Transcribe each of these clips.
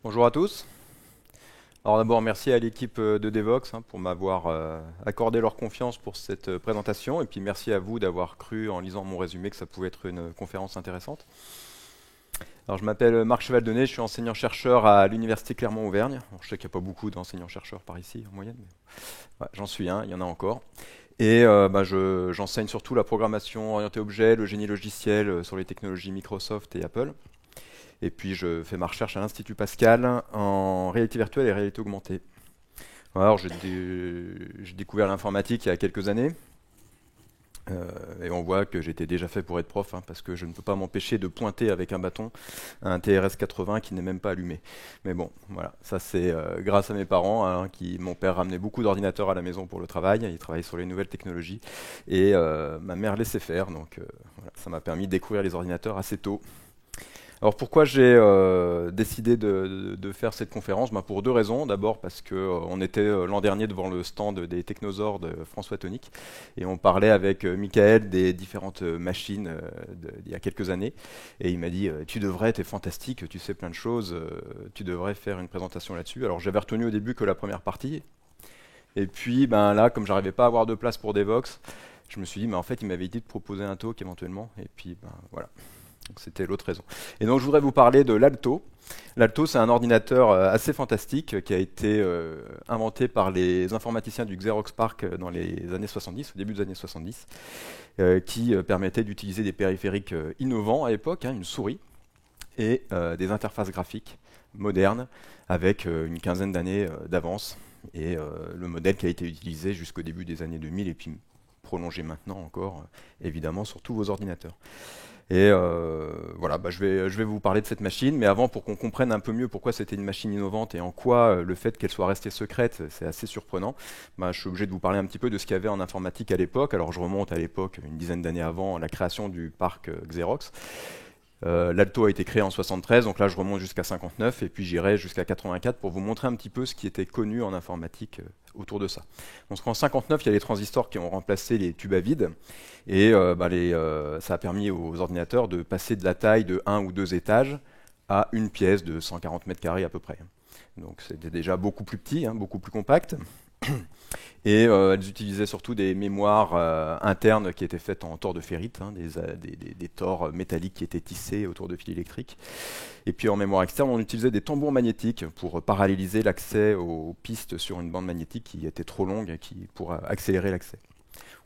Bonjour à tous. Alors d'abord, merci à l'équipe de Devox pour m'avoir accordé leur confiance pour cette présentation. Et puis merci à vous d'avoir cru en lisant mon résumé que ça pouvait être une conférence intéressante. Alors je m'appelle Marc Chevaldenet, je suis enseignant-chercheur à l'Université Clermont-Auvergne. Bon, je sais qu'il n'y a pas beaucoup d'enseignants-chercheurs par ici en moyenne, mais ouais, j'en suis un, il y en a encore. Et j'enseigne surtout la programmation orientée objet, le génie logiciel sur les technologies Microsoft et Apple. Et puis je fais ma recherche à l'Institut Pascal en réalité virtuelle et réalité augmentée. Alors j'ai découvert l'informatique il y a quelques années. Et on voit que j'étais déjà fait pour être prof, parce que je ne peux pas m'empêcher de pointer avec un bâton un TRS 80 qui n'est même pas allumé. Mais bon, voilà, ça c'est grâce à mes parents, mon père ramenait beaucoup d'ordinateurs à la maison pour le travail, il travaillait sur les nouvelles technologies, et ma mère laissait faire, donc voilà, ça m'a permis de découvrir les ordinateurs assez tôt. Alors pourquoi j'ai décidé de faire cette conférence? Pour deux raisons. D'abord parce que on était l'an dernier devant le stand des Technosaures de François Tonic et on parlait avec Michael des différentes machines d'il y a quelques années et il m'a dit tu devrais, t'es fantastique, tu sais plein de choses, tu devrais faire une présentation là-dessus. Alors j'avais retenu au début que la première partie et puis là comme j'arrivais pas à avoir de place pour Devox, je me suis dit mais en fait il m'avait dit de proposer un talk éventuellement et puis voilà. Donc c'était l'autre raison. Et donc je voudrais vous parler de l'Alto. L'Alto, c'est un ordinateur assez fantastique qui a été inventé par les informaticiens du Xerox PARC dans les années 70, au début des années 70, qui permettait d'utiliser des périphériques innovants à l'époque, une souris, et des interfaces graphiques modernes avec une quinzaine d'années d'avance. Et le modèle qui a été utilisé jusqu'au début des années 2000 et puis prolongé maintenant encore, évidemment, sur tous vos ordinateurs. Et voilà, je vais vous parler de cette machine, mais avant, pour qu'on comprenne un peu mieux pourquoi c'était une machine innovante et en quoi le fait qu'elle soit restée secrète, c'est assez surprenant, je suis obligé de vous parler un petit peu de ce qu'il y avait en informatique à l'époque. Alors je remonte à l'époque, une dizaine d'années avant la création du parc Xerox. L'Alto a été créé en 73, donc là je remonte jusqu'à 59 et puis j'irai jusqu'à 84 pour vous montrer un petit peu ce qui était connu en informatique autour de ça. Donc en 59, il y a les transistors qui ont remplacé les tubes à vide et ça a permis aux ordinateurs de passer de la taille de 1 ou 2 étages à une pièce de 140 mètres carrés à peu près. Donc c'était déjà beaucoup plus petit, beaucoup plus compact. Et elles utilisaient surtout des mémoires internes qui étaient faites en tore de ferrite, des tores métalliques qui étaient tissés autour de fils électriques. Et puis en mémoire externe, on utilisait des tambours magnétiques pour paralléliser l'accès aux pistes sur une bande magnétique qui était trop longue pour accélérer l'accès.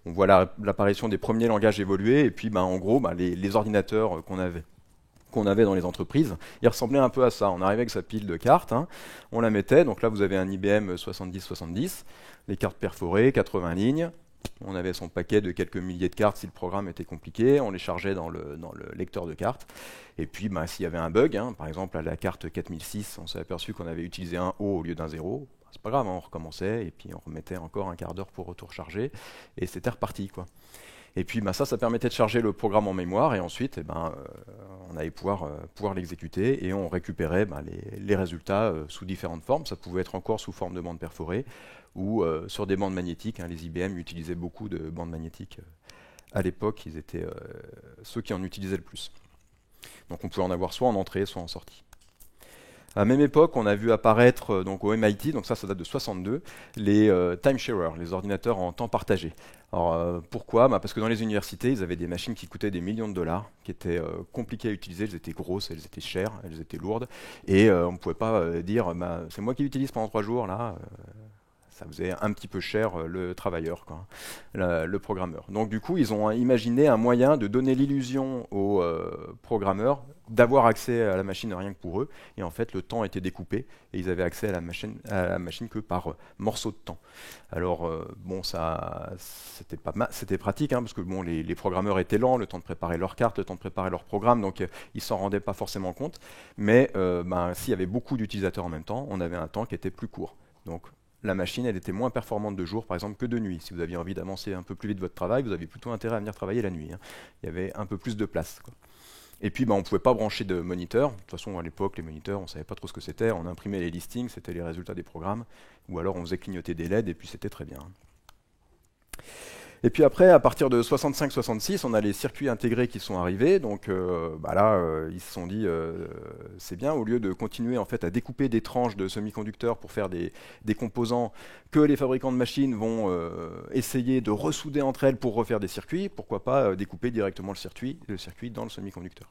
On voit l'apparition des premiers langages évoluer, et puis en gros, les ordinateurs qu'on avait dans les entreprises, il ressemblait un peu à ça. On arrivait avec sa pile de cartes, on la mettait, donc là vous avez un IBM 7070, les cartes perforées, 80 lignes, on avait son paquet de quelques milliers de cartes si le programme était compliqué, on les chargeait dans le lecteur de cartes, et puis s'il y avait un bug, par exemple à la carte 4006, on s'est aperçu qu'on avait utilisé un O au lieu d'un 0, c'est pas grave, on recommençait, et puis on remettait encore un quart d'heure pour recharger, et c'était reparti, quoi. Et puis ça permettait de charger le programme en mémoire et ensuite on allait pouvoir l'exécuter et on récupérait les résultats sous différentes formes. Ça pouvait être encore sous forme de bandes perforées ou sur des bandes magnétiques. Les IBM utilisaient beaucoup de bandes magnétiques à l'époque, ils étaient ceux qui en utilisaient le plus. Donc on pouvait en avoir soit en entrée, soit en sortie. À la même époque, on a vu apparaître donc au MIT, donc ça date de 62, les timesharers, les ordinateurs en temps partagé. Alors pourquoi? Parce que dans les universités, ils avaient des machines qui coûtaient des millions de dollars, qui étaient compliquées à utiliser, elles étaient grosses, elles étaient chères, elles étaient lourdes, et on ne pouvait pas dire c'est moi qui l'utilise pendant 3 jours, là, ça faisait un petit peu cher le travailleur, le programmeur. Donc du coup, ils ont imaginé un moyen de donner l'illusion aux programmeurs d'avoir accès à la machine rien que pour eux, et en fait le temps était découpé, et ils avaient accès à la machine que par morceaux de temps. Alors c'était pratique, parce que les programmeurs étaient lents, le temps de préparer leurs cartes, le temps de préparer leurs programmes, donc ils s'en rendaient pas forcément compte, mais s'il y avait beaucoup d'utilisateurs en même temps, on avait un temps qui était plus court. Donc la machine, elle était moins performante de jour, par exemple, que de nuit. Si vous aviez envie d'avancer un peu plus vite votre travail, vous aviez plutôt intérêt à venir travailler la nuit. Il y avait un peu plus de place, quoi. Et puis, on ne pouvait pas brancher de moniteur. De toute façon, à l'époque, les moniteurs, on ne savait pas trop ce que c'était. On imprimait les listings, c'était les résultats des programmes. Ou alors, on faisait clignoter des LED, et puis c'était très bien. Et puis après, à partir de 65-66, on a les circuits intégrés qui sont arrivés. Donc là, ils se sont dit, c'est bien, au lieu de continuer en fait à découper des tranches de semi-conducteurs pour faire des composants que les fabricants de machines vont essayer de ressouder entre elles pour refaire des circuits, pourquoi pas découper directement le circuit dans le semi-conducteur.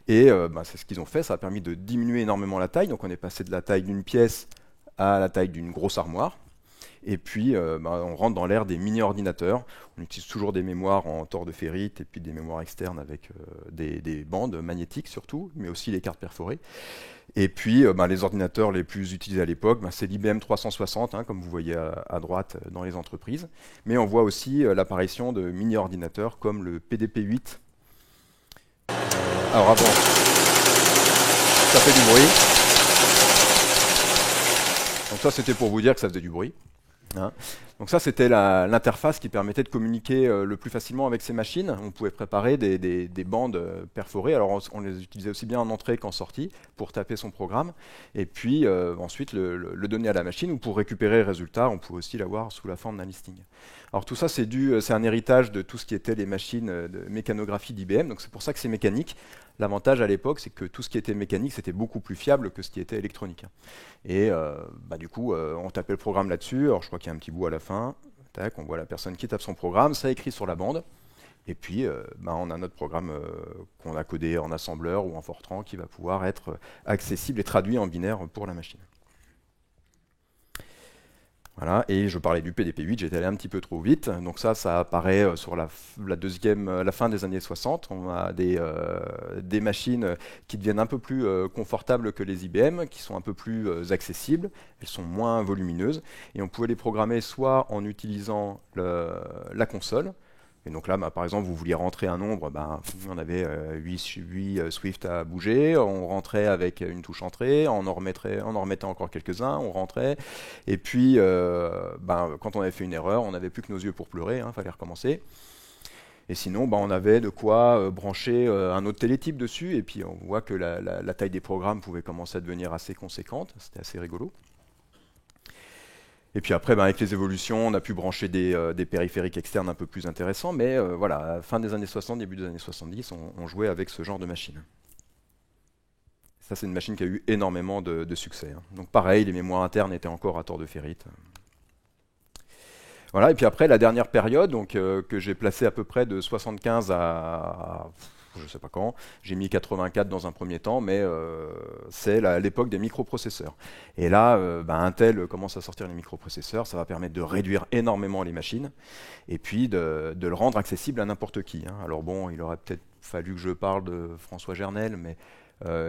Et c'est ce qu'ils ont fait, ça a permis de diminuer énormément la taille. Donc on est passé de la taille d'une pièce à la taille d'une grosse armoire. Et puis, on rentre dans l'ère des mini-ordinateurs. On utilise toujours des mémoires en tore de ferrite et puis des mémoires externes avec des bandes magnétiques surtout, mais aussi les cartes perforées. Et puis, les ordinateurs les plus utilisés à l'époque, c'est l'IBM 360, comme vous voyez à droite dans les entreprises. Mais on voit aussi l'apparition de mini-ordinateurs comme le PDP-8. Alors avant, ça fait du bruit. Donc ça, c'était pour vous dire que ça faisait du bruit. Donc ça, c'était l'interface qui permettait de communiquer le plus facilement avec ces machines. On pouvait préparer des bandes perforées. Alors on les utilisait aussi bien en entrée qu'en sortie pour taper son programme. Et puis ensuite le donner à la machine ou pour récupérer le résultat, on pouvait aussi l'avoir sous la forme d'un listing. Alors tout ça, c'est un héritage de tout ce qui était les machines de mécanographie d'IBM. Donc c'est pour ça que c'est mécanique. L'avantage à l'époque, c'est que tout ce qui était mécanique, c'était beaucoup plus fiable que ce qui était électronique. Et du coup, on tapait le programme là-dessus. Alors je crois qu'il y a un petit bout à la fin. Tac, on voit la personne qui tape son programme, ça écrit sur la bande. Et puis, on a notre programme qu'on a codé en assembleur ou en Fortran qui va pouvoir être accessible et traduit en binaire pour la machine. Voilà, et je parlais du PDP-8, j'étais allé un petit peu trop vite. Donc ça apparaît sur la fin des années 60. On a des machines qui deviennent un peu plus confortables que les IBM, qui sont un peu plus accessibles, elles sont moins volumineuses, et on pouvait les programmer soit en utilisant la console. Et donc là, par exemple, vous vouliez rentrer un nombre, on avait 8 Swift à bouger, on rentrait avec une touche entrée, on en remettait encore quelques-uns, on rentrait, et puis quand on avait fait une erreur, on n'avait plus que nos yeux pour pleurer, il fallait recommencer. Et sinon, on avait de quoi brancher un autre télétype dessus, et puis on voit que la taille des programmes pouvait commencer à devenir assez conséquente, c'était assez rigolo. Et puis après, avec les évolutions, on a pu brancher des périphériques externes un peu plus intéressants, mais voilà, fin des années 60, début des années 70, on jouait avec ce genre de machine. Ça, c'est une machine qui a eu énormément de succès. Donc pareil, les mémoires internes étaient encore à tore de ferrite. Voilà, et puis après, la dernière période, que j'ai placée à peu près de 75 à je ne sais pas quand, j'ai mis 84 dans un premier temps, mais c'est l'époque des microprocesseurs. Et là, Intel commence à sortir les microprocesseurs, ça va permettre de réduire énormément les machines, et puis de le rendre accessible à n'importe qui. Alors bon, il aurait peut-être fallu que je parle de François Gernel, mais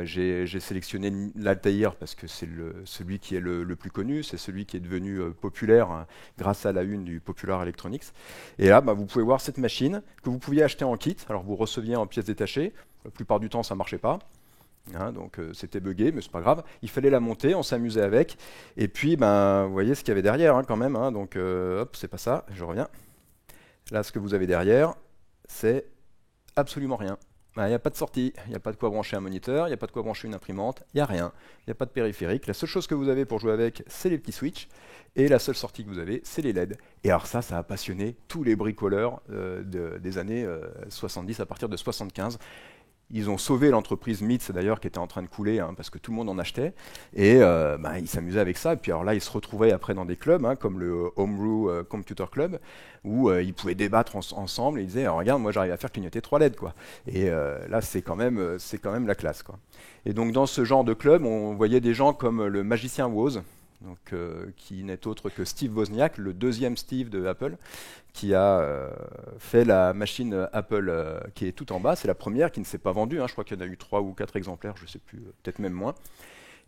j'ai sélectionné l'Altair parce que c'est celui qui est le plus connu, c'est celui qui est devenu populaire grâce à la une du Popular Electronics. Et là, vous pouvez voir cette machine que vous pouviez acheter en kit. Alors vous receviez en pièces détachées. La plupart du temps, ça ne marchait pas. Donc c'était buggé, mais c'est pas grave. Il fallait la monter, on s'amusait avec. Et puis, vous voyez ce qu'il y avait derrière quand même. Donc hop, c'est pas ça, je reviens. Là, ce que vous avez derrière, c'est absolument rien. Il n'y a pas de sortie, il n'y a pas de quoi brancher un moniteur, il n'y a pas de quoi brancher une imprimante, il n'y a rien. Il n'y a pas de périphérique. La seule chose que vous avez pour jouer avec, c'est les petits switches. Et la seule sortie que vous avez, c'est les LED. Et alors ça a passionné tous les bricoleurs des années 70, à partir de 75. Ils ont sauvé l'entreprise MITS d'ailleurs qui était en train de couler parce que tout le monde en achetait et ils s'amusaient avec ça. Et puis alors là, ils se retrouvaient après dans des clubs comme le Homebrew Computer Club où ils pouvaient débattre ensemble et ils disaient regarde, moi j'arrive à faire clignoter 3 LED quoi. Et là, c'est quand même la classe quoi. Et donc dans ce genre de club, on voyait des gens comme le magicien Woz. Qui n'est autre que Steve Wozniak, le deuxième Steve de Apple, qui a fait la machine Apple qui est tout en bas. C'est la première qui ne s'est pas vendue. Je crois qu'il y en a eu 3 ou 4 exemplaires, je ne sais plus, peut-être même moins.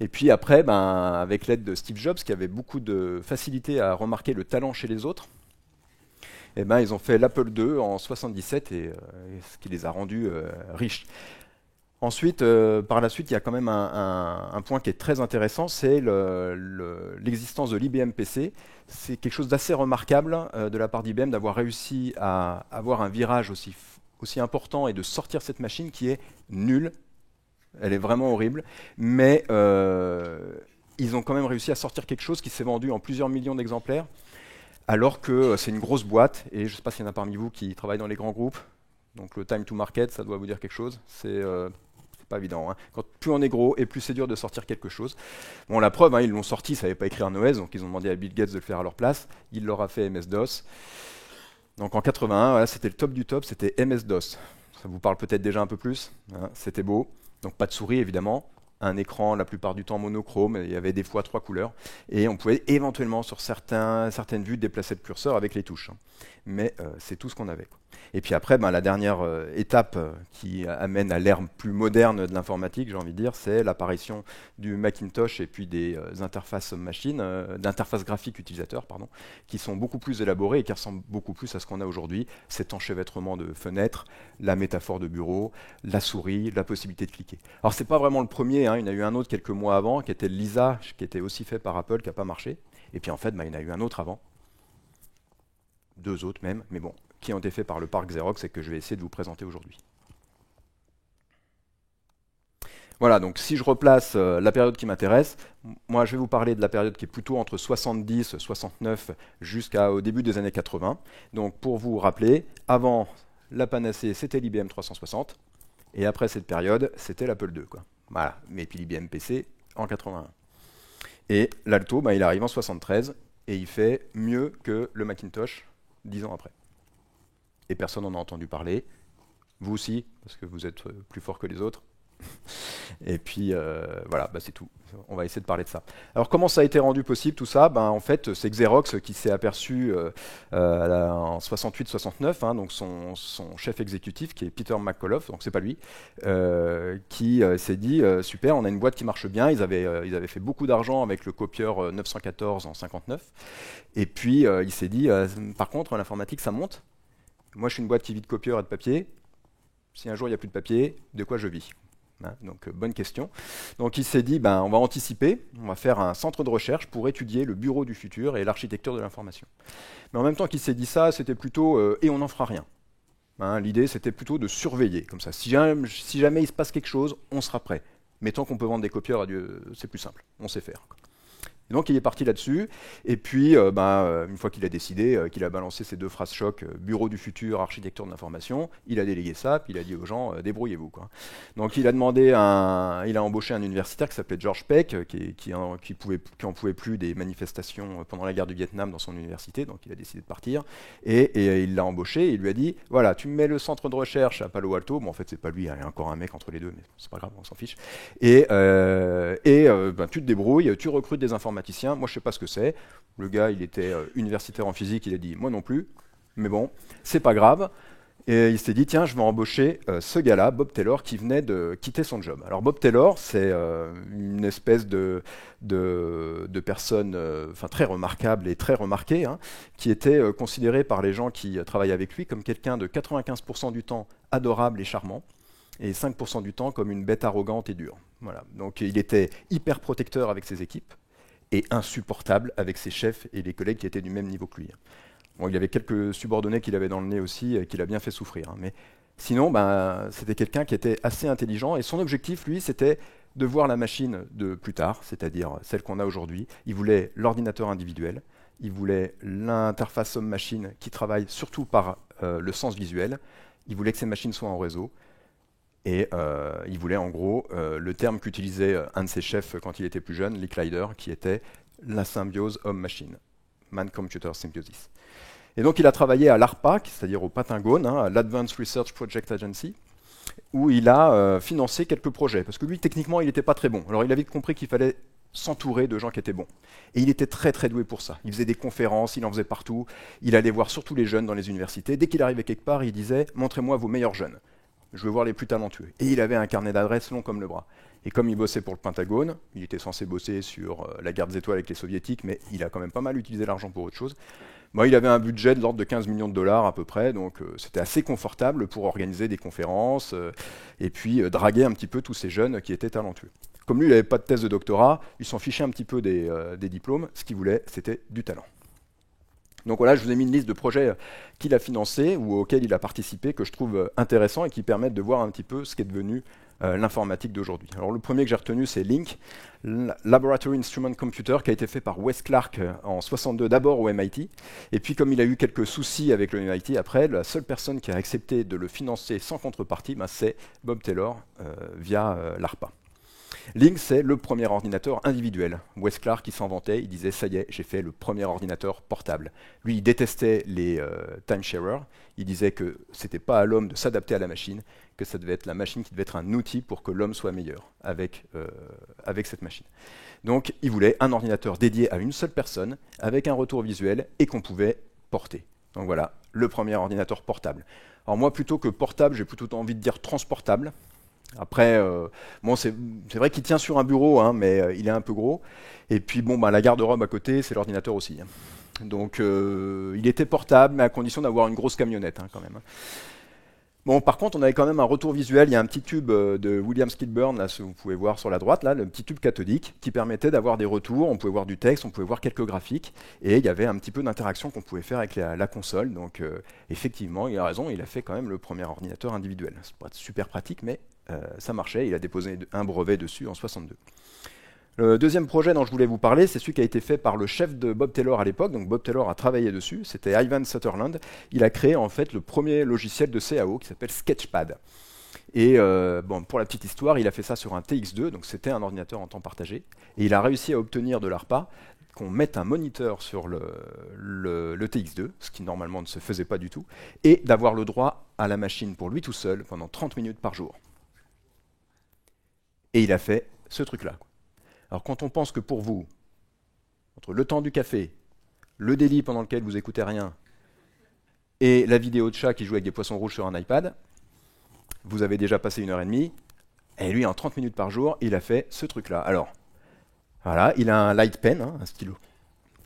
Et puis après, avec l'aide de Steve Jobs, qui avait beaucoup de facilité à remarquer le talent chez les autres, ils ont fait l'Apple II en 77, et ce qui les a rendus riches. Ensuite, par la suite, il y a quand même un point qui est très intéressant, c'est l'existence de l'IBM PC. C'est quelque chose d'assez remarquable de la part d'IBM d'avoir réussi à avoir un virage aussi important et de sortir cette machine qui est nulle. Elle est vraiment horrible, mais ils ont quand même réussi à sortir quelque chose qui s'est vendu en plusieurs millions d'exemplaires alors que c'est une grosse boîte, et je ne sais pas s'il y en a parmi vous qui travaillent dans les grands groupes, donc le time to market, ça doit vous dire quelque chose, c'est pas évident. Hein. Plus on est gros, et plus c'est dur de sortir quelque chose. Bon, la preuve, hein, ils l'ont sorti, ils ne savaient pas écrire un OS, donc ils ont demandé à Bill Gates de le faire à leur place, il leur a fait MS-DOS. Donc en 81, voilà, c'était le top du top, c'était MS-DOS. Ça vous parle peut-être déjà un peu plus, hein, c'était beau. Donc pas de souris évidemment, un écran la plupart du temps monochrome, il y avait des fois 3 couleurs, et on pouvait éventuellement sur certaines vues déplacer le curseur avec les touches. Hein. Mais c'est tout ce qu'on avait. Quoi. Et puis après, la dernière étape qui amène à l'ère plus moderne de l'informatique, j'ai envie de dire, c'est l'apparition du Macintosh et puis des interfaces machines, d'interfaces graphiques utilisateurs, pardon, qui sont beaucoup plus élaborées et qui ressemblent beaucoup plus à ce qu'on a aujourd'hui, cet enchevêtrement de fenêtres, la métaphore de bureau, la souris, la possibilité de cliquer. Alors c'est pas vraiment le premier, hein, il y en a eu un autre quelques mois avant, qui était Lisa, qui était aussi fait par Apple, qui n'a pas marché. Et puis en fait, il y en a eu un autre avant, 2 autres même, mais bon, qui ont été faits par le parc Xerox et que je vais essayer de vous présenter aujourd'hui. Voilà, donc si je replace la période qui m'intéresse, moi je vais vous parler de la période qui est plutôt entre 70, 69 jusqu'au début des années 80. Donc pour vous rappeler, avant la panacée c'était l'IBM 360 et après cette période c'était l'Apple II. Quoi. Voilà, mais puis l'IBM PC en 81. Et l'Alto, il arrive en 73 et il fait mieux que le Macintosh 10 ans après. Et personne n'en a entendu parler. Vous aussi, parce que vous êtes plus fort que les autres. Et puis voilà, c'est tout. On va essayer de parler de ça. Alors comment ça a été rendu possible tout ça en fait, c'est Xerox qui s'est aperçu en 68-69, hein, donc son chef exécutif qui est Peter McAuliffe, donc c'est pas lui, qui s'est dit super, on a une boîte qui marche bien. Ils avaient fait beaucoup d'argent avec le copieur 914 en 59. Et puis il s'est dit par contre l'informatique ça monte. Moi je suis une boîte qui vit de copieurs et de papier. Si un jour il n'y a plus de papier, de quoi je vis? Hein, donc bonne question. Donc il s'est dit, on va anticiper, on va faire un centre de recherche pour étudier le bureau du futur et l'architecture de l'information. Mais en même temps qu'il s'est dit ça, c'était plutôt et on n'en fera rien. Hein, l'idée c'était plutôt de surveiller, comme ça. Si jamais il se passe quelque chose, on sera prêt. Mais tant qu'on peut vendre des copieurs, c'est plus simple, on sait faire. Et donc il est parti là-dessus, et puis une fois qu'il a décidé, qu'il a balancé ces 2 phrases choc, bureau du futur, architecture de l'information, il a délégué ça, puis il a dit aux gens, débrouillez-vous. Quoi. Donc il a embauché un universitaire qui s'appelait George Peck, qui en pouvait plus des manifestations pendant la guerre du Vietnam dans son université, donc il a décidé de partir, et il l'a embauché, et il lui a dit, voilà, tu me mets le centre de recherche à Palo Alto, en fait c'est pas lui, il y a encore un mec entre les deux, mais c'est pas grave, on s'en fiche, et tu te débrouilles, tu recrutes des informaticiens. Moi, je sais pas ce que c'est. Le gars, il était universitaire en physique, il a dit, moi non plus. Mais bon, c'est pas grave. Et il s'est dit, tiens, je vais embaucher ce gars-là, Bob Taylor, qui venait de quitter son job. Alors Bob Taylor, c'est une espèce de personne très remarquable et très remarquée, hein, qui était considéré par les gens qui travaillaient avec lui comme quelqu'un de 95% du temps adorable et charmant, et 5% du temps comme une bête arrogante et dure. Voilà. Donc il était hyper protecteur avec ses équipes, et insupportable avec ses chefs et les collègues qui étaient du même niveau que lui. Bon, il y avait quelques subordonnés qu'il avait dans le nez aussi, et qu'il a bien fait souffrir. Hein. Mais sinon, c'était quelqu'un qui était assez intelligent, et son objectif, lui, c'était de voir la machine de plus tard, c'est-à-dire celle qu'on a aujourd'hui. Il voulait l'ordinateur individuel, il voulait l'interface homme-machine qui travaille surtout par le sens visuel, il voulait que ces machines soient en réseau, et il voulait en gros le terme qu'utilisait un de ses chefs quand il était plus jeune, Lee Clyder, qui était la symbiose homme-machine, Man-Computer Symbiosis. Et donc il a travaillé à l'ARPA, c'est-à-dire au Pentagone, hein, l'Advanced Research Project Agency, où il a financé quelques projets, parce que lui techniquement il n'était pas très bon. Alors il avait compris qu'il fallait s'entourer de gens qui étaient bons. Et il était très très doué pour ça. Il faisait des conférences, il en faisait partout, il allait voir surtout les jeunes dans les universités. Dès qu'il arrivait quelque part, il disait « Montrez-moi vos meilleurs jeunes ». Je veux voir les plus talentueux. Et il avait un carnet d'adresses long comme le bras. Et comme il bossait pour le Pentagone, il était censé bosser sur la guerre des étoiles avec les soviétiques, mais il a quand même pas mal utilisé l'argent pour autre chose. Il avait un budget de l'ordre de 15 millions de dollars à peu près, donc c'était assez confortable pour organiser des conférences et puis draguer un petit peu tous ces jeunes qui étaient talentueux. Comme lui, il n'avait pas de thèse de doctorat, il s'en fichait un petit peu des diplômes, ce qu'il voulait, c'était du talent. Donc voilà, je vous ai mis une liste de projets qu'il a financés ou auxquels il a participé, que je trouve intéressants et qui permettent de voir un petit peu ce qu'est devenu l'informatique d'aujourd'hui. Alors le premier que j'ai retenu, c'est LINC, Laboratory Instrument Computer, qui a été fait par Wes Clarke en 62, d'abord au MIT. Et puis comme il a eu quelques soucis avec le MIT, après, la seule personne qui a accepté de le financer sans contrepartie, c'est Bob Taylor via l'ARPA. LINC, c'est le premier ordinateur individuel. Wes Clarke, qui s'en vantait, il disait « ça y est, j'ai fait le premier ordinateur portable ». Lui, il détestait les timesharers. Il disait que c'était pas à l'homme de s'adapter à la machine, que ça devait être la machine qui devait être un outil pour que l'homme soit meilleur avec cette machine. Donc, il voulait un ordinateur dédié à une seule personne, avec un retour visuel, et qu'on pouvait porter. Donc voilà, le premier ordinateur portable. Alors moi, plutôt que portable, j'ai plutôt envie de dire transportable. Après, bon, c'est vrai qu'il tient sur un bureau, hein, mais il est un peu gros. Et puis, bon, la garde-robe à côté, c'est l'ordinateur aussi. Hein. Donc, il était portable, mais à condition d'avoir une grosse camionnette, hein, quand même. Bon, par contre, on avait quand même un retour visuel. Il y a un petit tube de William Skidburn, là, ce que vous pouvez voir sur la droite, là, le petit tube cathodique, qui permettait d'avoir des retours. On pouvait voir du texte, on pouvait voir quelques graphiques, et il y avait un petit peu d'interaction qu'on pouvait faire avec la console. Donc, effectivement, il a raison, il a fait quand même le premier ordinateur individuel. C'est pas super pratique, mais ça marchait. Il a déposé un brevet dessus en 62. Le deuxième projet dont je voulais vous parler, c'est celui qui a été fait par le chef de Bob Taylor à l'époque. Donc Bob Taylor a travaillé dessus, c'était Ivan Sutherland. Il a créé en fait le premier logiciel de CAO qui s'appelle Sketchpad. Et bon, pour la petite histoire, il a fait ça sur un TX2, donc c'était un ordinateur en temps partagé. Et il a réussi à obtenir de l'ARPA qu'on mette un moniteur sur le TX2, ce qui normalement ne se faisait pas du tout, et d'avoir le droit à la machine pour lui tout seul pendant 30 minutes par jour. Et il a fait ce truc-là. Alors quand on pense que pour vous, entre le temps du café, le délit pendant lequel vous écoutez rien, et la vidéo de chat qui joue avec des poissons rouges sur un iPad, vous avez déjà passé 1h30, et lui, en 30 minutes par jour, il a fait ce truc-là. Alors, voilà, il a un light pen, hein,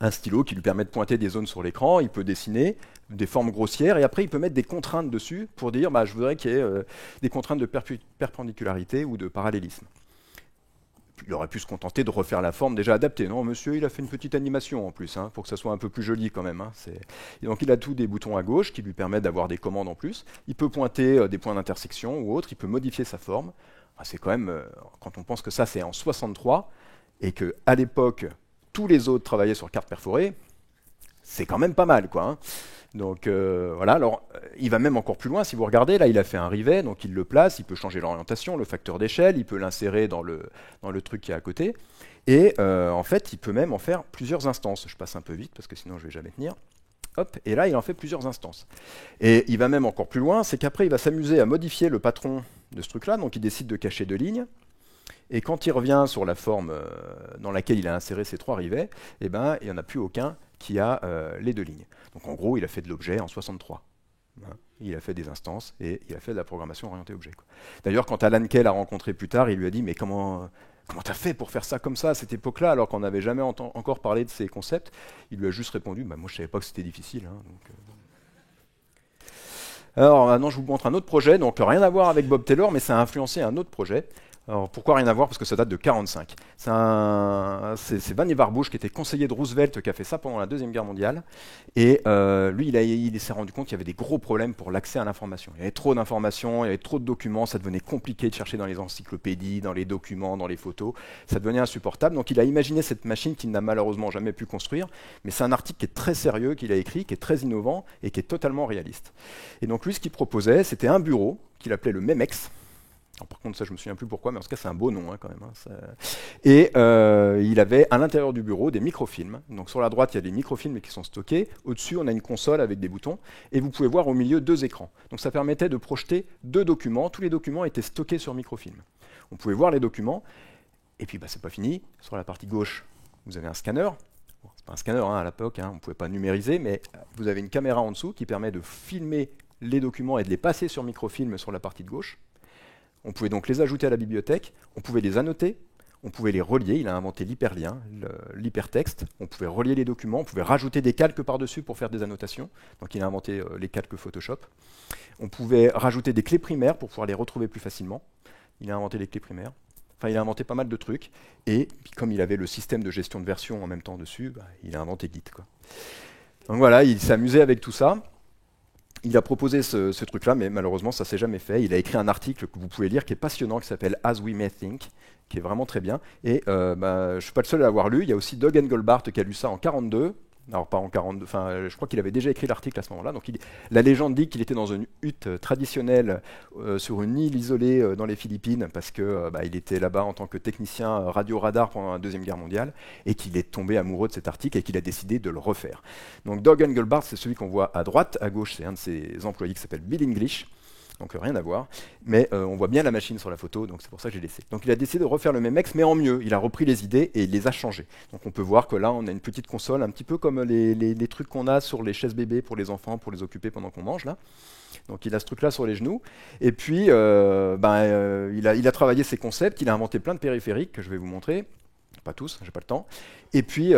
un stylo qui lui permet de pointer des zones sur l'écran, il peut dessiner des formes grossières, et après il peut mettre des contraintes dessus pour dire, je voudrais qu'il y ait des contraintes de perpendicularité ou de parallélisme. Il aurait pu se contenter de refaire la forme déjà adaptée. Non, monsieur, il a fait une petite animation en plus, hein, pour que ça soit un peu plus joli quand même. Hein. Et donc il a tous des boutons à gauche qui lui permettent d'avoir des commandes en plus. Il peut pointer des points d'intersection ou autre, il peut modifier sa forme. C'est quand même, quand on pense que ça c'est en 63, et qu'à l'époque, tous les autres travaillaient sur carte perforée, c'est quand même pas mal, quoi. Hein. Donc voilà, alors il va même encore plus loin, si vous regardez, là il a fait un rivet, donc il le place, il peut changer l'orientation, le facteur d'échelle, il peut l'insérer dans le truc qui est à côté, et en fait il peut même en faire plusieurs instances. Je passe un peu vite parce que sinon je vais jamais tenir. Hop, et là il en fait plusieurs instances. Et il va même encore plus loin, c'est qu'après il va s'amuser à modifier le patron de ce truc-là, donc il décide de cacher 2 lignes, et quand il revient sur la forme dans laquelle il a inséré ces 3 rivets, il n'y en a plus aucun qui a les 2 lignes. Donc en gros, il a fait de l'objet en 63. Hein, il a fait des instances et il a fait de la programmation orientée objet. D'ailleurs, quand Alan Kay l'a rencontré plus tard, il lui a dit « Mais comment t'as fait pour faire ça comme ça à cette époque-là, alors qu'on n'avait jamais encore parlé de ces concepts ?» Il lui a juste répondu « Moi, je ne savais pas que c'était difficile. Hein, donc, Alors maintenant, je vous montre un autre projet, donc rien à voir avec Bob Taylor, mais ça a influencé un autre projet. Alors, pourquoi rien à voir? Parce que ça date de 1945. C'est Vannevar Barbush, qui était conseiller de Roosevelt, qui a fait ça pendant la Deuxième Guerre mondiale. Et lui, il s'est rendu compte qu'il y avait des gros problèmes pour l'accès à l'information. Il y avait trop d'informations, il y avait trop de documents, ça devenait compliqué de chercher dans les encyclopédies, dans les documents, dans les photos. Ça devenait insupportable. Donc il a imaginé cette machine qu'il n'a malheureusement jamais pu construire. Mais c'est un article qui est très sérieux, qu'il a écrit, qui est très innovant et qui est totalement réaliste. Et donc lui, ce qu'il proposait, c'était un bureau qu'il appelait le MEMEX. Alors, par contre, ça, je ne me souviens plus pourquoi, mais en tout cas, c'est un beau nom hein, quand même. Hein, et il avait à l'intérieur du bureau des microfilms. Donc sur la droite, il y a des microfilms qui sont stockés. Au-dessus, on a une console avec des boutons. Et vous pouvez voir au milieu 2 écrans. Donc ça permettait de projeter 2 documents. Tous les documents étaient stockés sur microfilm. On pouvait voir les documents. Et puis, c'est pas fini. Sur la partie gauche, vous avez un scanner. Bon, c'est pas un scanner hein, à l'époque, hein, on ne pouvait pas numériser, mais vous avez une caméra en dessous qui permet de filmer les documents et de les passer sur microfilm sur la partie de gauche. On pouvait donc les ajouter à la bibliothèque, on pouvait les annoter, on pouvait les relier, il a inventé l'hyperlien, l'hypertexte, on pouvait relier les documents, on pouvait rajouter des calques par-dessus pour faire des annotations, donc il a inventé les calques Photoshop. On pouvait rajouter des clés primaires pour pouvoir les retrouver plus facilement, il a inventé les clés primaires. Enfin, il a inventé pas mal de trucs, et puis, comme il avait le système de gestion de version en même temps dessus, il a inventé Git, quoi. Donc voilà, il s'est amusé avec tout ça. Il a proposé ce truc-là, mais malheureusement, ça s'est jamais fait. Il a écrit un article que vous pouvez lire qui est passionnant, qui s'appelle As We May Think, qui est vraiment très bien. Et je ne suis pas le seul à l'avoir lu. Il y a aussi Doug Engelbart qui a lu ça en 42. Alors pas en 42, enfin je crois qu'il avait déjà écrit l'article à ce moment-là. Donc la légende dit qu'il était dans une hutte traditionnelle sur une île isolée dans les Philippines parce que il était là-bas en tant que technicien radio-radar pendant la Deuxième Guerre mondiale et qu'il est tombé amoureux de cet article et qu'il a décidé de le refaire. Donc Doug Engelbart, c'est celui qu'on voit à droite, à gauche c'est un de ses employés qui s'appelle Bill English. Donc rien à voir, mais on voit bien la machine sur la photo, donc c'est pour ça que j'ai laissé. Donc il a décidé de refaire le même ex, mais en mieux. Il a repris les idées et il les a changées. Donc on peut voir que là, on a une petite console, un petit peu comme les trucs qu'on a sur les chaises bébés pour les enfants, pour les occuper pendant qu'on mange, là. Donc il a ce truc-là sur les genoux. Et puis, il a travaillé ses concepts, il a inventé plein de périphériques que je vais vous montrer. Pas tous, j'ai pas le temps. Et puis,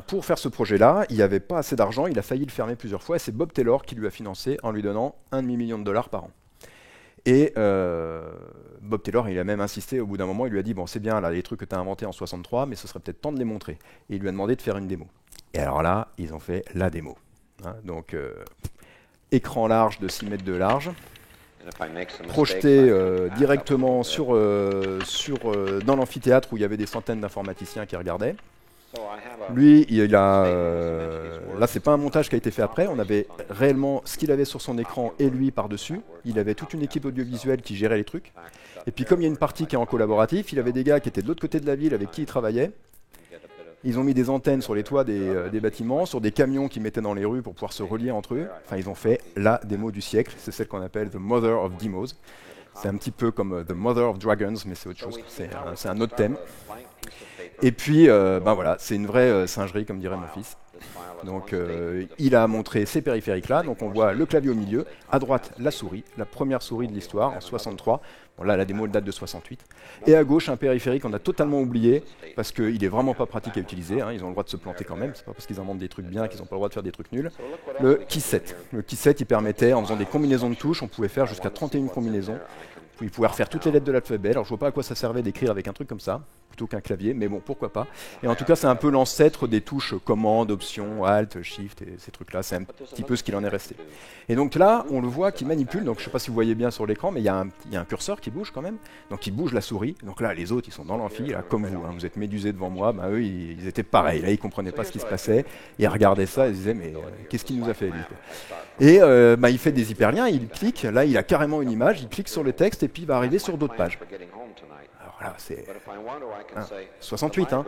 pour faire ce projet-là, il n'y avait pas assez d'argent, il a failli le fermer plusieurs fois, et c'est Bob Taylor qui lui a financé en lui donnant $1,5 million par an. Et Bob Taylor, il a même insisté, au bout d'un moment, il lui a dit « Bon, c'est bien, là, les trucs que tu as inventés en 63, mais ce serait peut-être temps de les montrer. » Et il lui a demandé de faire une démo. Et alors là, ils ont fait la démo. Hein, donc, écran large de 6 mètres de large, projeté directement dans l'amphithéâtre où il y avait des centaines d'informaticiens qui regardaient. Lui, là, c'est pas un montage qui a été fait après. On avait réellement ce qu'il avait sur son écran et lui par-dessus. Il avait toute une équipe audiovisuelle qui gérait les trucs. Et puis, comme il y a une partie qui est en collaboratif, il avait des gars qui étaient de l'autre côté de la ville avec qui il travaillait. Ils ont mis des antennes sur les toits des bâtiments, sur des camions qu'ils mettaient dans les rues pour pouvoir se relier entre eux. Enfin, ils ont fait la démo du siècle. C'est celle qu'on appelle The Mother of Demos. C'est un petit peu comme The Mother of Dragons, mais c'est autre chose. C'est un autre thème. Et puis, voilà, c'est une vraie singerie, comme dirait mon fils. Donc, il a montré ces périphériques-là. Donc, on voit le clavier au milieu. À droite, la souris, la première souris de l'histoire, en 63. Bon, là, la démo date de 68. Et à gauche, un périphérique qu'on a totalement oublié, parce qu'il n'est vraiment pas pratique à utiliser. Hein, ils ont le droit de se planter quand même. C'est pas parce qu'ils inventent des trucs bien qu'ils n'ont pas le droit de faire des trucs nuls. Le keyset. Le keyset, il permettait, en faisant des combinaisons de touches, on pouvait faire jusqu'à 31 combinaisons. Il pouvait refaire toutes les lettres de l'alphabet. Alors je vois pas à quoi ça servait d'écrire avec un truc comme ça, plutôt qu'un clavier, mais bon, pourquoi pas. Et en tout cas, c'est un peu l'ancêtre des touches commande, option, alt, shift et ces trucs-là. C'est un petit peu ce qu'il en est resté. Et donc là, on le voit qui manipule. Donc je sais pas si vous voyez bien sur l'écran, mais il y a un curseur qui bouge quand même. Donc il bouge la souris. Donc là, les autres, ils sont dans l'amphi, là, comme vous. Hein, vous êtes médusés devant moi. Ben, eux, ils étaient pareils. Là, ils comprenaient pas ce qui se passait. Ils regardaient ça et ils disaient, mais qu'est-ce qu'il nous a fait, lui, quoi. Et il fait des hyperliens, il clique, là il a carrément une image, il clique sur le texte et puis il va arriver sur d'autres pages. Alors là, c'est 68, hein.